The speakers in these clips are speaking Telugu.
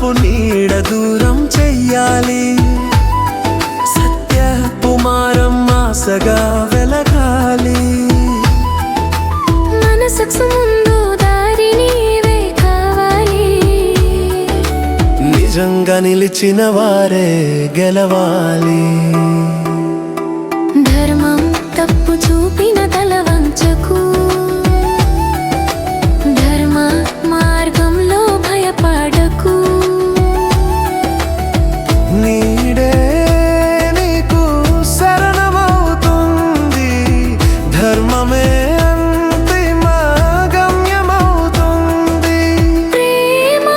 పాపపు నీడ దూరం చెయ్యాలి. సత్యపు మార్గం ఆశగా వెలగాలి. మనసుకు ముందు దారి నీవే కావాలి. నిజంగా నిలిచిన వారే గెలవాలి. ధర్మం తప్పు చూపిన తల వంచకు. ధర్మ మార్గంలో భయపడకు. నీడే నీకు శరణమవుతుంది. ధర్మమే అంతిమ గమ్యమవుతుంది. ప్రేమ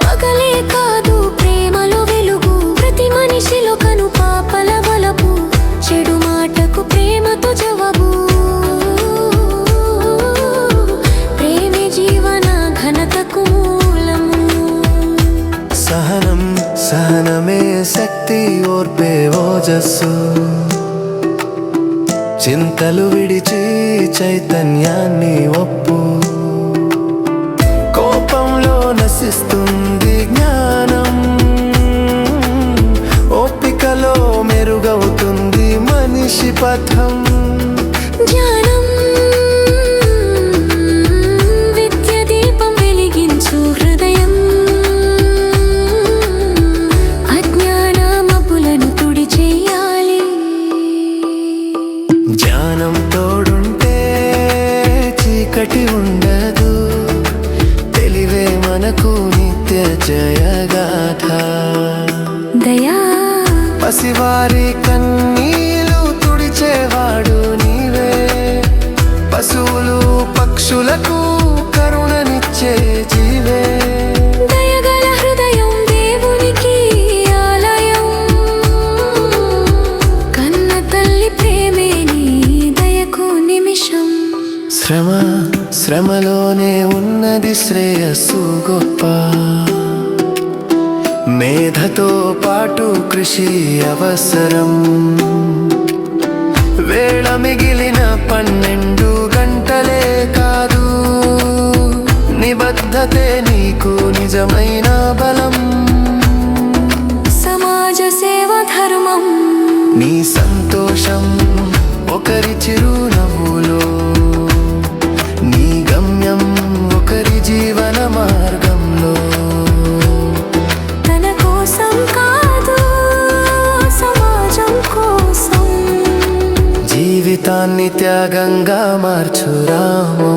పగలే కాదు, ప్రేమలో వెలుగు. ప్రతి మనిషిలో కను పాపల బలపు. చెడు మాటకు ప్రేమతో జవాబు. ప్రేమే జీవన ఘనతకు మూలము. సహనమే శక్తి, ఓర్పే ఓజస్సు. చింతలు విడిచి చైతన్యాన్ని ఒప్పు. కోపంలో నశిస్తుంది జ్ఞానం. ఓపికలో మెరుగవుతుంది మనిషి పథం. జ్ఞానం విద్య దీపం వెలిగించు హృదయం. అజ్ఞాన మబ్బులను తుడి చేయాలి. జ్ఞానం తోడుంటే చీకటి ఉండదు. తెలివే మనకు నిత్య జయగాథ. దయా పసివారి కన్నీలు తుడిచేవాడు నీవే. పశువులు పక్షులకు కరుణనిచ్చే జీవే. దయగల హృదయం దేవునికి ఆలయం. కన్న తల్లి ప్రేమే నీ దయకు నిమిషం. శ్రమలోనే ఉన్నది శ్రేయస్సు గొప్ప. మేధతో పాటు కృషి అవసరం. వేళ మిగిలిన 12 గంటలే కాదు. నిబద్ధతే నీకు నిజమైన బలం. సమాజ సేవ ధర్మం. నీ సంతోషం ఒకరి చిరునవ్వులో. నీ గమ్యం ఒకరి జీవన మార్గంలో. తన కోసం కాదు, సమాజం కోసం. జీవితాన్ని త్యాగంగా మార్చు రామా.